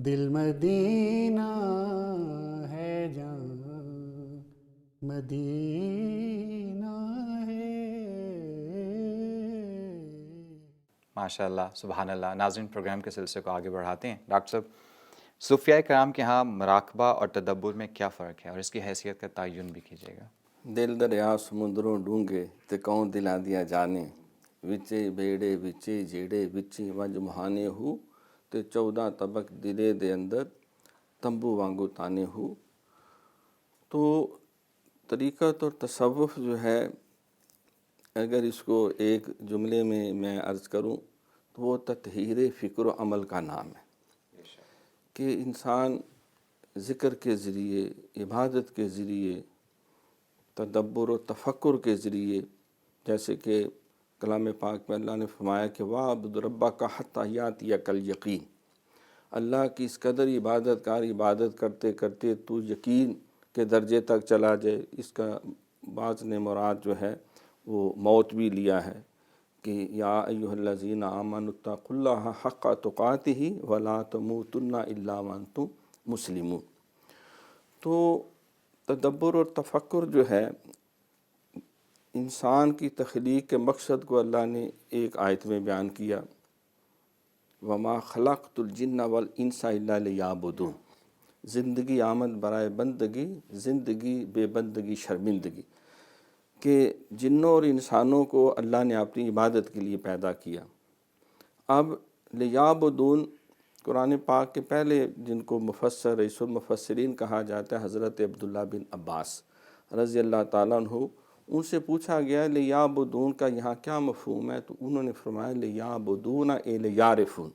دل مدینہ ہے جہاں مدینہ ہے ماشاء اللہ سبحان اللہ. ناظرین پروگرام کے سلسلے کو آگے بڑھاتے ہیں. ڈاکٹر صاحب صوفیاء کرام کے ہاں مراقبہ اور تدبر میں کیا فرق ہے اور اس کی حیثیت کا تعین بھی کیجیے گا. دل دریا سمندروں ڈونگے تے کون دلا دیا جانے وچے بیڑے وچے جیڑے وچے وج مہانے ہو تے 14 طبق دلے دے اندر تمبو وانگو تانے ہو. تو طریقت اور تصوف جو ہے اگر اس کو ایک جملے میں عرض کروں تو وہ تطہیر فکر و عمل کا نام ہے کہ انسان ذکر کے ذریعے عبادت کے ذریعے تدبر و تفکر کے ذریعے جیسے کہ کلام پاک میں اللہ نے فرمایا کہ وَاعْبُدْ رَبَّكَ حَتَّى يَأْتِيَكَ الْيَقِينُ اللہ کی اس قدر عبادت کرتے کرتے تو یقین کے درجے تک چلا جائے. اس کا بعض نے مراد جو ہے وہ موت بھی لیا ہے کہ یا ایھا الذین آمنوا اتقوا اللہ حق تقاتہ ولا تموتن الا وانتم مسلمون. تو تدبر اور تفکر جو ہے انسان کی تخلیق کے مقصد کو اللہ نے ایک آیت میں بیان کیا وما خلقت الجن والانس الا لیعبدون. زندگی آمد برائے بندگی زندگی بے بندگی شرمندگی کہ جنوں اور انسانوں کو اللہ نے اپنی عبادت کے لیے پیدا کیا. اب لیعبدون قرآن پاک کے پہلے جن کو مفسر رئیس المفسرین کہا جاتا ہے حضرت عبداللہ بن عباس رضی اللہ تعالیٰ عنہ، ان سے پوچھا گیا لیعبدون کا یہاں کیا مفہوم ہے؟ تو انہوں نے فرمایا لیعبدون اے لیعرفون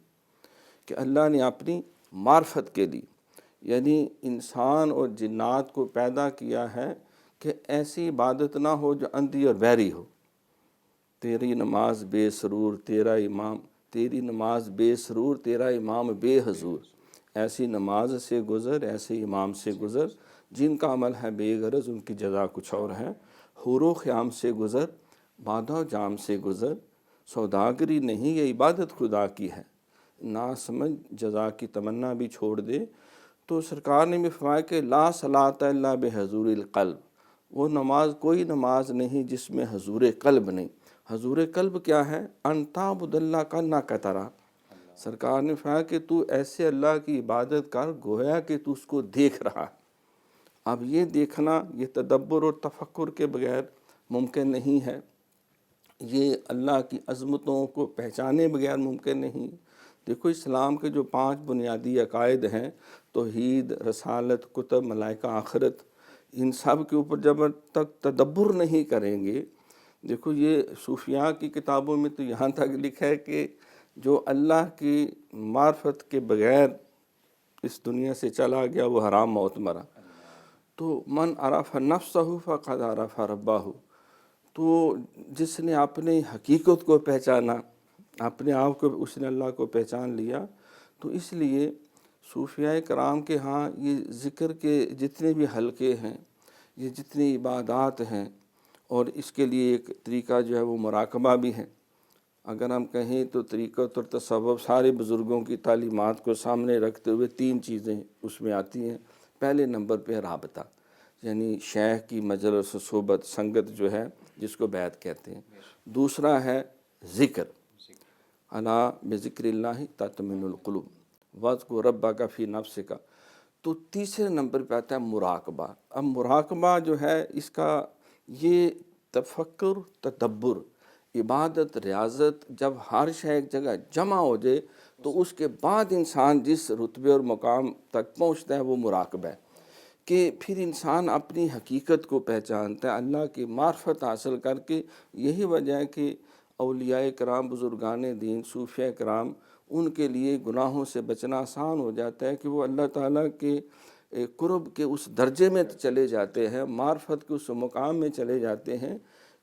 کہ اللہ نے اپنی معرفت کے لیے یعنی انسان اور جنات کو پیدا کیا ہے کہ ایسی عبادت نہ ہو جو اندھی اور بہری ہو. تیری نماز بے سرور تیرا امام تیری نماز بے سرور تیرا امام بے حضور. ایسی نماز سے گزر ایسے امام سے گزر جن کا عمل ہے بے غرض ان کی جزا کچھ اور ہے. حور و خیام سے گزر، بادہ و جام سے گزر، سوداگری نہیں یہ عبادت خدا کی ہے، نا سمجھ جزا کی تمنا بھی چھوڑ دے۔ تو سرکار نے بھی فرمایا کہ لا صلاۃ الا بحضور القلب، وہ نماز کوئی نماز نہیں جس میں حضور قلب نہیں۔ حضور قلب کیا ہے؟ ان تعبد اللہ کانک ترا، سرکار نے فرمایا کہ تو ایسے اللہ کی عبادت کر گویا کہ تو اس کو دیکھ رہا ہے۔ اب یہ دیکھنا یہ تدبر اور تفکر کے بغیر ممکن نہیں ہے، یہ اللہ کی عظمتوں کو پہچانے بغیر ممکن نہیں۔ دیکھو اسلام کے جو 5 بنیادی عقائد ہیں، توحید، رسالت، کتب، ملائکہ، آخرت، ان سب کے اوپر جب تک تدبر نہیں کریں گے، دیکھو یہ صوفیاء کی کتابوں میں تو یہاں تک لکھا ہے کہ جو اللہ کی معرفت کے بغیر اس دنیا سے چلا گیا وہ حرام موت مرا۔ تو من عرف نفسہ فقد عرف ربہ، تو جس نے اپنی حقیقت کو پہچانا، اپنے آپ کو، اس نے اللہ کو پہچان لیا۔ تو اس لیے صوفیاء کرام کے ہاں یہ ذکر کے جتنے بھی حلقے ہیں، یہ جتنی عبادات ہیں، اور اس کے لیے ایک طریقہ جو ہے وہ مراقبہ بھی ہے۔ اگر ہم کہیں تو طریقت اور تصوف سارے بزرگوں کی تعلیمات کو سامنے رکھتے ہوئے 3 چیزیں اس میں آتی ہیں۔ پہلے نمبر پہ رابطہ، یعنی شیخ کی مجلس و صحبت، سنگت جو ہے جس کو بیعت کہتے ہیں۔ دوسرا ہے ذکر، الا بذکر اللہ تطمئن القلوب واذکر ربک فی نفسک۔ تو تیسرے نمبر پہ آتا ہے مراقبہ۔ اب مراقبہ جو ہے اس کا یہ تفکر، تدبر، عبادت، ریاضت، جب ہر شے ایک جگہ جمع ہو جائے تو اس کے بعد انسان جس رتبے اور مقام تک پہنچتا ہے وہ مراقبہ ہے، کہ پھر انسان اپنی حقیقت کو پہچانتا ہے، اللہ کی معرفت حاصل کر کے۔ یہی وجہ ہے کہ اولیاء کرام، بزرگان دین، صوفیاء کرام، ان کے لیے گناہوں سے بچنا آسان ہو جاتا ہے کہ وہ اللہ تعالیٰ کے قرب کے اس درجے میں چلے جاتے ہیں، معرفت کے اس مقام میں چلے جاتے ہیں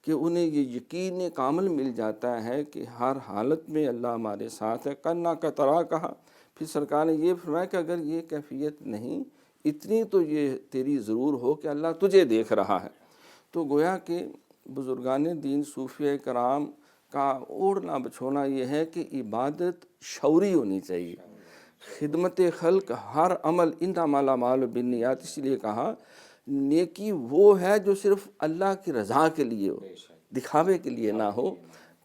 کہ انہیں یہ یقین کامل مل جاتا ہے کہ ہر حالت میں اللہ ہمارے ساتھ ہے۔ کنا کا ترا کہا، پھر سرکار نے یہ فرمایا کہ اگر یہ کیفیت نہیں، اتنی تو یہ تیری ضرور ہو کہ اللہ تجھے دیکھ رہا ہے۔ تو گویا کہ بزرگان دین، صوفیاء کرام کا اوڑھنا بچھونا یہ ہے کہ عبادت شعوری ہونی چاہیے، خدمت خلق، ہر عمل انما الاعمال بالنیات، اس لیے کہا نیکی وہ ہے جو صرف اللہ کی رضا کے لیے ہو، دکھاوے کے لیے نہ ہو،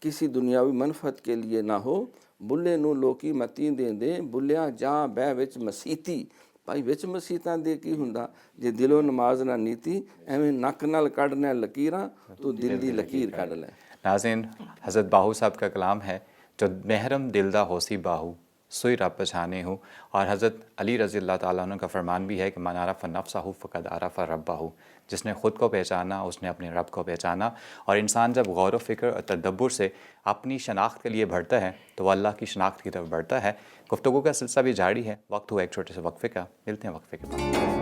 کسی دنیاوی منفعت کے لیے نہ ہو۔ بلے نو لوکی متی دے دے، بلیا جا بے وچ مسیتی، بھائی وچ مسیتاں دے کی ہوندا جے دلو نماز نہ نیتی، ایویں نک نال کڈنا لکیراں تو دل دی لکیر کڈ لے۔ ناظرین، حضرت باہو صاحب کا کلام ہے، جو محرم دلدہ ہوسی باہو سوئی رب پہچانے ہوں، اور حضرت علی رضی اللہ تعالیٰ عنہ کا فرمان بھی ہے کہ من عرف نفسہ فقد عرف ربہ، جس نے خود کو پہچانا اس نے اپنے رب کو پہچانا۔ اور انسان جب غور و فکر اور تدبر سے اپنی شناخت کے لیے بڑھتا ہے تو وہ اللہ کی شناخت کی طرف بڑھتا ہے۔ گفتگو کا سلسلہ بھی جاری ہے، وقت ہوا ایک چھوٹے سے وقفے کا، ملتے ہیں وقفے کے بعد۔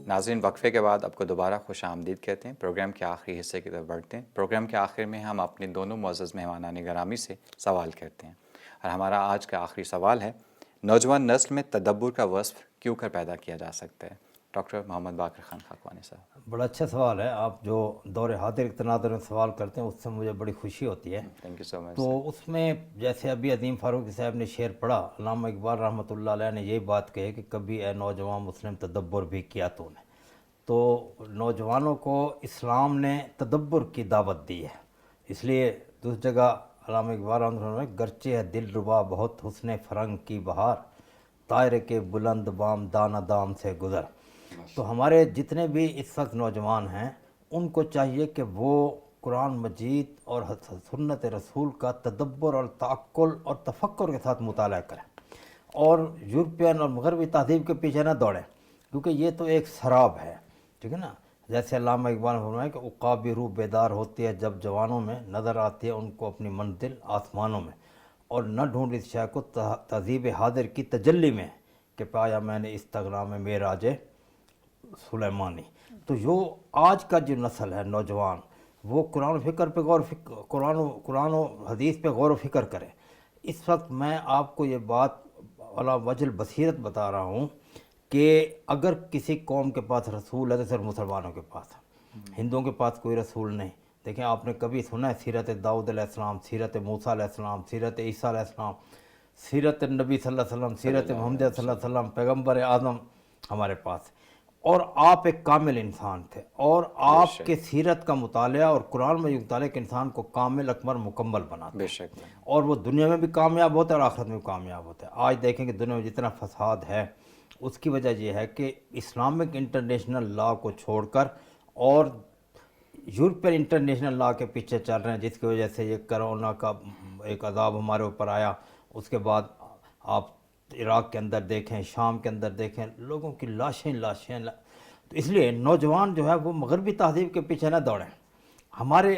ناظرین، وقفے کے بعد آپ کو دوبارہ خوش آمدید کہتے ہیں۔ پروگرام کے آخری حصے کی طرف بڑھتے ہیں۔ پروگرام کے آخر میں ہم اپنے دونوں معزز مہمانان گرامی سے سوال کرتے ہیں، اور ہمارا آج کا آخری سوال ہے، نوجوان نسل میں تدبر کا وصف کیوں کر پیدا کیا جا سکتا ہے؟ ڈاکٹر محمد باقر خان خاکوانی صاحب۔ بڑا اچھا سوال ہے، آپ جو دور حاضر کے تناظر میں سوال کرتے ہیں اس سے مجھے بڑی خوشی ہوتی ہے۔ تھینک یو سو مچ۔ تو اس میں جیسے ابھی عظیم فاروقی صاحب نے شعر پڑھا، علامہ اقبال رحمۃ اللہ علیہ نے یہی بات کہی کہ کبھی اے نوجوان مسلم تدبر بھی کیا تو نے۔ تو نوجوانوں کو اسلام نے تدبر کی دعوت دی ہے، اس لیے دوسری جگہ علامہ اقبال رحمۃ اللہ علیہ گرچہ ہے دل ربا بہت حسن فرنگ کی بہار، طائر کے بلند بام دانہ دام سے گزر۔ تو ہمارے جتنے بھی اس وقت نوجوان ہیں ان کو چاہیے کہ وہ قرآن مجید اور سنت رسول کا تدبر اور تعقل اور تفکر کے ساتھ مطالعہ کریں، اور یورپین اور مغربی تہذیب کے پیچھے نہ دوڑیں، کیونکہ یہ تو ایک سراب ہے، ٹھیک ہے نا۔ جیسے علامہ اقبال نے فرمایا کہ عقابی روح بیدار ہوتی ہے جب جوانوں میں، نظر آتی ہے ان کو اپنی منزل آسمانوں میں، اور نہ ڈھونڈ اس شے کو تہذیب حاضر کی تجلی میں کہ پایا میں نے استغنا میں معراج سلیمانی۔ تو جو آج کا جو نسل ہے نوجوان، وہ قرآن و فکر پہ قرآن و حدیث پہ غور و فکر کرے۔ اس وقت میں آپ کو یہ بات علی وجہ البصیرت بتا رہا ہوں کہ اگر کسی قوم کے پاس رسول ہے تو صرف مسلمانوں کے پاس ہے، ہندوؤں کے پاس کوئی رسول نہیں۔ دیکھیں آپ نے کبھی سنا ہے سیرت داؤد علیہ السلام، سیرت موسیٰ علیہ السلام، سیرت عیسیٰ علیہ السلام، سیرت نبی صلی اللہ علیہ وسلم، سیرت محمد صلی اللہ علیہ وسلم، پیغمبر اعظم ہمارے پاس؟ اور آپ ایک کامل انسان تھے، اور آپ کے سیرت کا مطالعہ اور قرآن میں مطالعہ کے انسان کو کامل اکمل مکمل بناتا ہے، بے شک اور وہ دنیا میں بھی کامیاب ہوتا ہے اور آخرت میں بھی کامیاب ہوتا ہے۔ آج دیکھیں کہ دنیا میں جتنا فساد ہے اس کی وجہ یہ ہے کہ اسلامک انٹرنیشنل لا کو چھوڑ کر اور یورپین انٹرنیشنل لا کے پیچھے چل رہے ہیں، جس کی وجہ سے یہ کرونا کا ایک عذاب ہمارے اوپر آیا۔ اس کے بعد آپ عراق کے اندر دیکھیں، شام کے اندر دیکھیں، لوگوں کی لاشیں تو اس لیے نوجوان جو ہے وہ مغربی تہذیب کے پیچھے نہ دوڑیں، ہمارے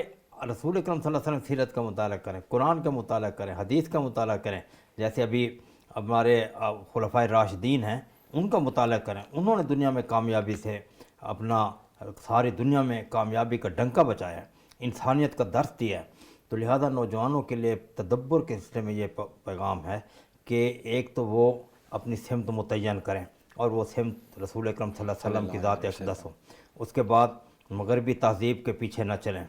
رسول اکرم صلی اللہ علیہ وسلم سیرت کا مطالعہ کریں، قرآن کا مطالعہ کریں، حدیث کا مطالعہ کریں۔ جیسے ابھی ہمارے خلفائے راشدین ہیں، ان کا مطالعہ کریں، انہوں نے دنیا میں کامیابی سے اپنا ساری دنیا میں کامیابی کا ڈنکا بچایا ہے، انسانیت کا درس دیا ہے۔ تو لہذا نوجوانوں کے لیے تدبر کے سلسلے میں یہ پیغام ہے کہ ایک تو وہ اپنی سمت متعین کریں، اور وہ سمت رسول اکرم صلی اللہ علیہ وسلم کی ذات اقدس ہو۔ اس کے بعد مغربی تہذیب کے پیچھے نہ چلیں۔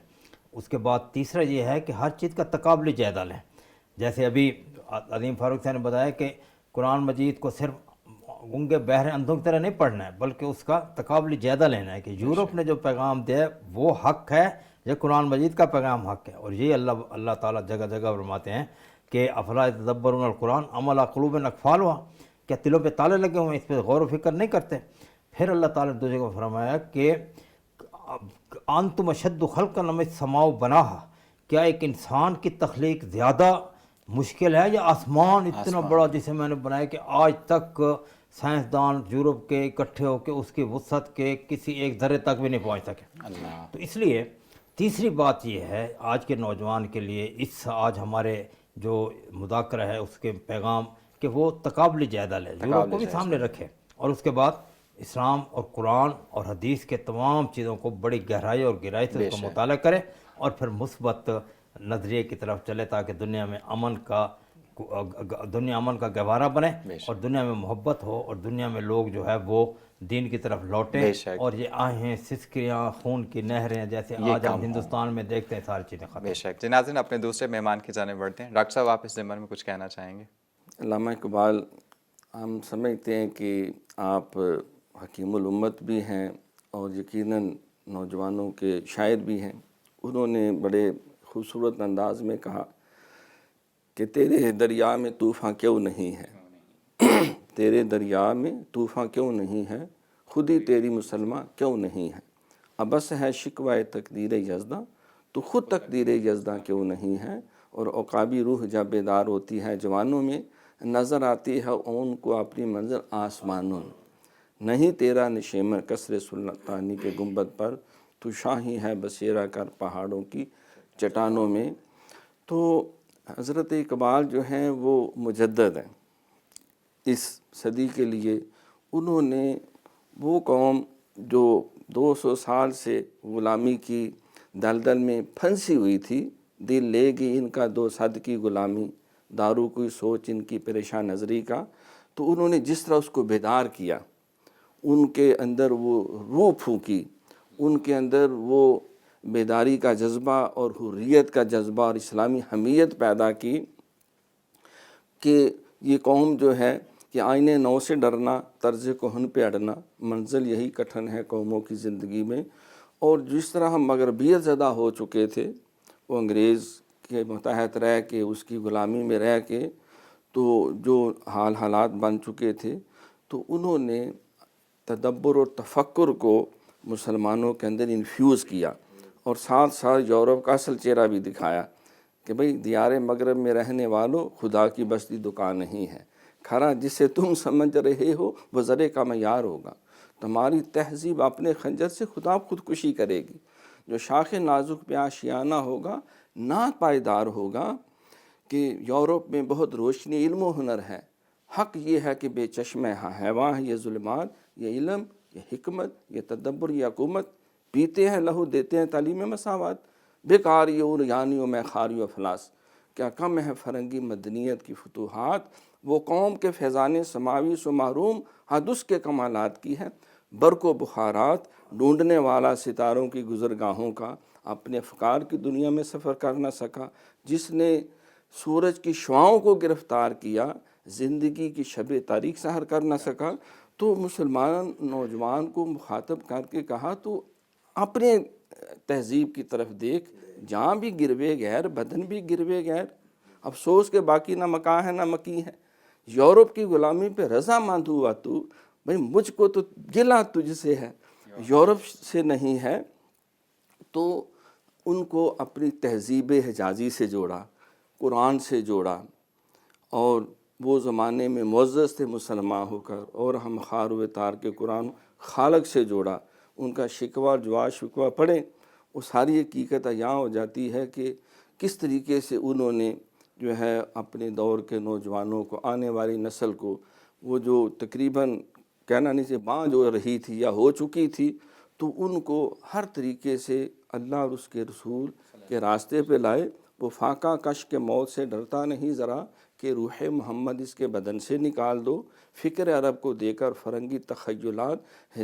اس کے بعد تیسرا یہ ہے کہ ہر چیز کا تقابلی جائزہ لیں۔ جیسے ابھی عظیم فاروق صاحب نے بتایا کہ قرآن مجید کو صرف گنگے بہرے اندھوں کی طرح نہیں پڑھنا ہے، بلکہ اس کا تقابلی جائزہ لینا ہے کہ یورپ نے جو پیغام دیا وہ حق ہے، یہ قرآن مجید کا پیغام حق ہے۔ اور یہ اللہ تعالیٰ جگہ جگہ فرماتے ہیں کہ افلا یتدبرون القرآن ام علی قلوب اقفالها، کیا دلوں پہ تالے لگے ہوئے ہیں، اس پہ غور و فکر نہیں کرتے؟ پھر اللہ تعالیٰ نے دوسرے کو فرمایا کہ انتم اشد خلقا ام السماء بناہا، کیا ایک انسان کی تخلیق زیادہ مشکل ہے یا آسمان اتنا بڑا جسے میں نے بنایا کہ آج تک سائنسدان یورپ کے اکٹھے ہو کے اس کی وسعت کے کسی ایک ذرے تک بھی نہیں پہنچ سکے۔ تو اس لیے تیسری بات یہ ہے آج کے نوجوان کے لیے، اس آج ہمارے جو مذاکرہ ہے اس کے پیغام کہ وہ تقابلی جائزہ لے، یورپ کو بھی سامنے رکھے، اور اس کے بعد اسلام اور قرآن اور حدیث کے تمام چیزوں کو بڑی گہرائی اور گہرائی سے اس کو مطالعہ کرے، اور پھر مثبت نظریے کی طرف چلے تاکہ دنیا امن کا گہوارہ بنے، اور دنیا میں محبت ہو، اور دنیا میں لوگ جو ہے وہ دین کی طرف لوٹیں، اور یہ آہیں سسکیاں خون کی نہریں جیسے آج ہم ہندوستان میں دیکھتے ہیں ساری چیزیں ختم۔ بے شک۔ ناظرین اپنے دوسرے مہمان کی جانب بڑھتے ہیں۔ ڈاکٹر صاحب آپ اس ضمن میں کچھ کہنا چاہیں گے؟ علامہ اقبال، ہم سمجھتے ہیں کہ آپ حکیم الامت بھی ہیں اور یقیناً نوجوانوں کے شاعر بھی ہیں۔ انہوں نے بڑے خوبصورت انداز میں کہا کہ تیرے دریا میں طوفان کیوں نہیں ہے، تیرے دریا میں طوفان کیوں نہیں ہے، خود ہی تیری مسلمہ کیوں نہیں ہے، ابس ہے شکوہ تقدیر یزداں، تو خود تقدیر یزداں کیوں نہیں ہے، اور عقابی روح جب بیدار ہوتی ہے جوانوں میں، نظر آتی ہے ان کو اپنی منزل آسمانوں میں، نہیں تیرا نشیمن قصر سلطانی کے گنبد پر، تو شاہی ہے بسیرا کر پہاڑوں کی چٹانوں میں۔ تو حضرت اقبال جو ہیں وہ مجدد ہیں اس صدی کے لیے۔ انہوں نے وہ قوم جو 200 سال سے غلامی کی دلدل میں پھنسی ہوئی تھی، دل لے گی ان کا 200 کی غلامی، دارو کوئی سوچ ان کی پریشان نظری کا، تو انہوں نے جس طرح اس کو بیدار کیا، ان کے اندر وہ روح پھونکی، ان کے اندر وہ بیداری کا جذبہ اور حریت کا جذبہ اور اسلامی حمیت پیدا کی کہ یہ قوم جو ہے کہ آئینے نو سے ڈرنا، طرز کہن پہ اڑنا، منزل یہی کٹھن ہے قوموں کی زندگی میں۔ اور جس طرح ہم مغربیت زدہ ہو چکے تھے، وہ انگریز کے متحد رہ کے اس کی غلامی میں رہ کے تو جو حالات بن چکے تھے، تو انہوں نے تدبر اور تفکر کو مسلمانوں کے اندر انفیوز کیا، اور ساتھ ساتھ یورپ کا اصل چہرہ بھی دکھایا کہ بھئی دیار مغرب میں رہنے والوں، خدا کی بستی دکان نہیں ہے، کھرا جسے تم سمجھ رہے ہو وہ ذرے کا معیار ہوگا، تمہاری تہذیب اپنے خنجر سے خدا خودکشی کرے گی، جو شاخ نازک پہ آشیانہ ہوگا نا پائیدار ہوگا۔ کہ یورپ میں بہت روشنی علم و ہنر ہے، حق یہ ہے کہ بے چشم حیواں ہے یہ ظلمات، یہ علم، یہ حکمت، یہ تدبر، یہ حکومت، پیتے ہیں لہو دیتے ہیں تعلیم مساوات، بیکاری و ریانی و میخاری و افلاس، کیا کم ہے فرنگی مدنیت کی فتوحات، وہ قوم کے فیضان سماوی سو محروم حد اس کے کمالات کی ہے، برق و بخارات ڈھونڈنے والا ستاروں کی گزرگاہوں کا، اپنے افکار کی دنیا میں سفر کر نہ سکا، جس نے سورج کی شعاؤں کو گرفتار کیا، زندگی کی شب تاریک سحر کر نہ سکا۔ تو مسلمان نوجوان کو مخاطب کر کے کہا تو اپنے تہذیب کی طرف دیکھ، جہاں بھی گروے غیر بدن بھی گروے غیر، افسوس کہ باقی نہ مکاں ہے نہ مکی ہے، یورپ کی غلامی پہ رضا مند ہوا تو، بھئی مجھ کو تو گلہ تجھ سے ہے، یورپ سے نہیں ہے۔ تو ان کو اپنی تہذیب حجازی سے جوڑا، قرآن سے جوڑا، اور وہ زمانے میں معزز تھے مسلمان ہو کر، اور ہم خار و تار کے قرآن خالق سے جوڑا۔ ان کا شکوہ جوا شکوہ پڑھیں، وہ ساری حقیقت یہاں ہو جاتی ہے کہ کس طریقے سے انہوں نے جو ہے اپنے دور کے نوجوانوں کو، آنے والی نسل کو، وہ جو تقریباً کہنا نہیں سے بانجھ ہو رہی تھی یا ہو چکی تھی، تو ان کو ہر طریقے سے اللہ اور اس کے رسول کے راستے پہ لائے۔ وہ فاقہ کش کے موت سے ڈرتا نہیں ذرا، کہ روح محمد اس کے بدن سے نکال دو، فکر عرب کو دے کر فرنگی تخیلات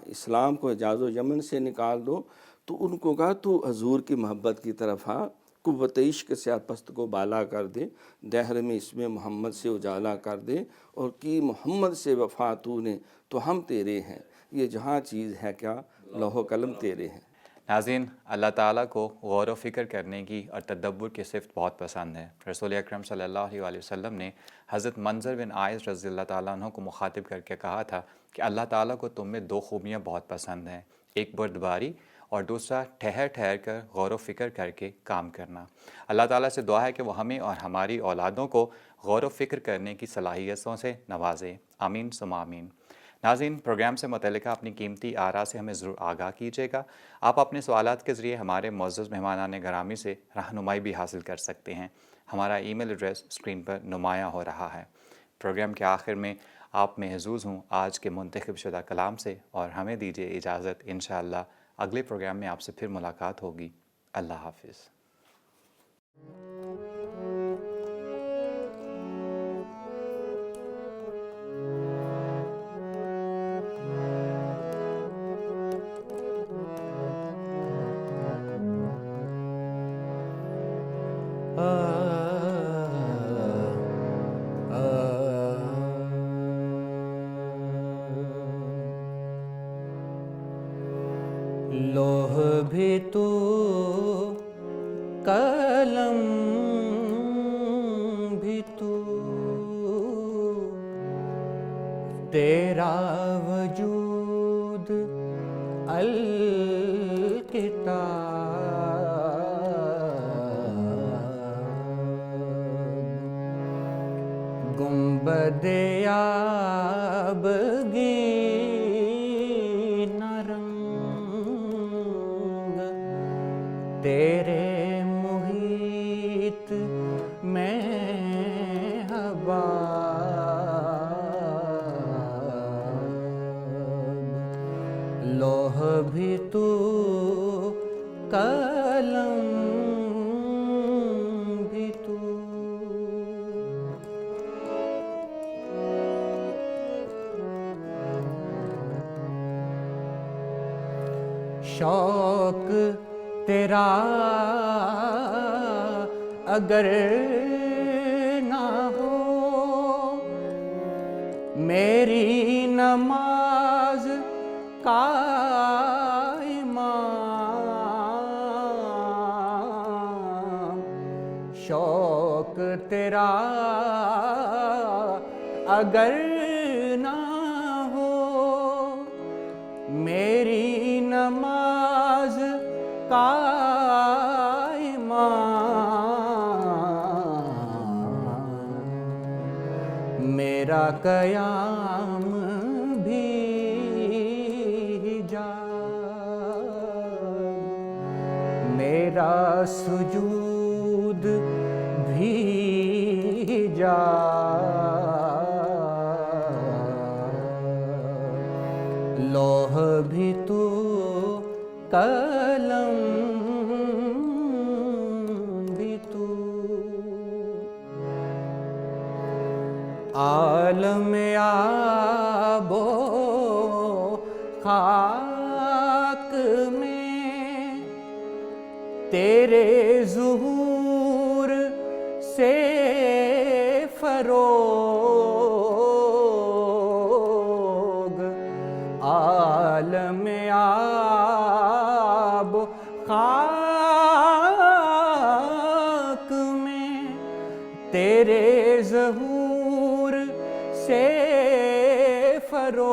اسلام کو حجاز و یمن سے نکال دو۔ تو ان کو کہا تو حضور کی محبت کی طرف آ، قوت عشق سے پست کو بالا کر دے، دہر میں اس میں محمد سے اجالا کر دے، اور کی محمد سے وفا تو نے تو ہم تیرے ہیں، یہ جہاں چیز ہے کیا لوح و قلم تیرے ہیں۔ ناظرین، اللہ تعالیٰ کو غور و فکر کرنے کی اور تدبر کی صفت بہت پسند ہے۔ رسول اکرم صلی اللہ علیہ وسلم نے حضرت منظر بن عائذ رضی اللہ تعالیٰ عنہ کو مخاطب کر کے کہا تھا کہ اللہ تعالیٰ کو تم میں دو خوبیاں بہت پسند ہیں، ایک بردباری اور دوسرا ٹھہر ٹھہر کر غور و فکر کر کے کام کرنا۔ اللہ تعالیٰ سے دعا ہے کہ وہ ہمیں اور ہماری اولادوں کو غور و فکر کرنے کی صلاحیتوں سے نوازے، آمین ثم آمین۔ ناظرین، پروگرام سے متعلقہ اپنی قیمتی آراء سے ہمیں ضرور آگاہ کیجیے گا۔ آپ اپنے سوالات کے ذریعے ہمارے معزز مہمانان گرامی سے رہنمائی بھی حاصل کر سکتے ہیں۔ ہمارا ای میل ایڈریس اسکرین پر نمایاں ہو رہا ہے۔ پروگرام کے آخر میں آپ محظوظ ہوں آج کے منتخب شدہ کلام سے، اور ہمیں دیجیے اجازت، انشاءاللہ اگلے پروگرام میں آپ سے پھر ملاقات ہوگی۔ اللہ حافظ۔ لوح بھی تو قلم بھی تو، تیرا وجود الکتاب، گنبد آبگین رنگ تیرے محیط میں حباب، لوح بھی تو قلم بھی تو۔ شوق تیرا اگر نہ ہو، میری نماز قائمہ، شوق تیرا اگر نہ ہو، میری نماز قائمہ، میرا قیام بھی حجاب، میرا سجود بھی حجاب، لوح بھی تو قلم عالم آب و خاک میں تیرے ظہور سے فروغ، عالم آب و خاک میں تیرے ظہور سے فروغ،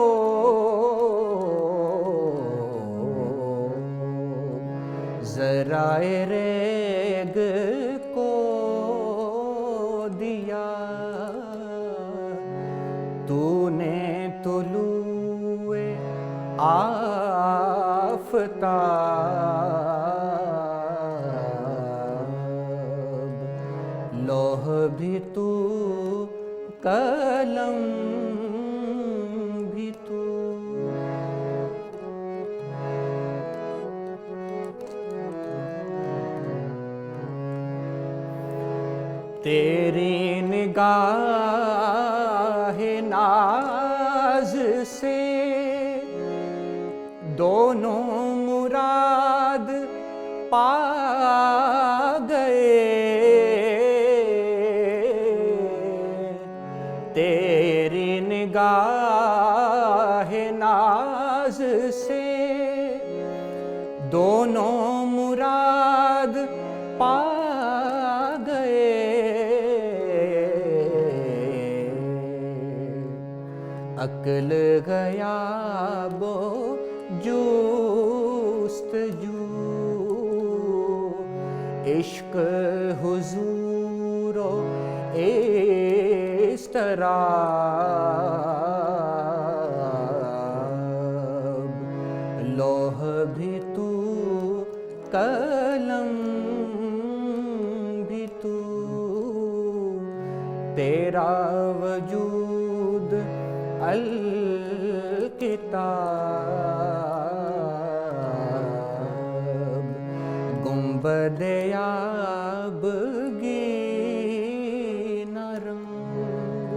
ذرائع ریگ کو دیا تو نے طلوع آفتاب، لوح بھی تو قلم بھی تو، تیری نگاہ ناز سے دونوں مراد پا گئے، تیری نگاہ ناز سے دونوں مراد پا گئے، عقل غیاب و جستجو، عشق حضور و اضطراب، لوح بھی تو قلم بھی تو، تیرا وجود الکتاب، گنبد آبگی نہ رنگ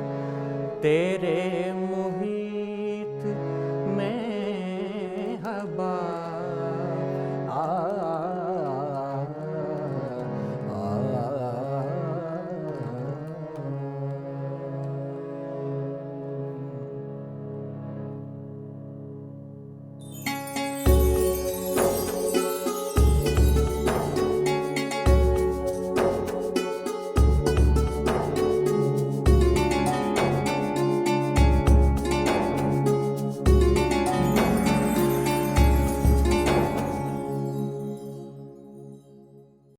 تیرے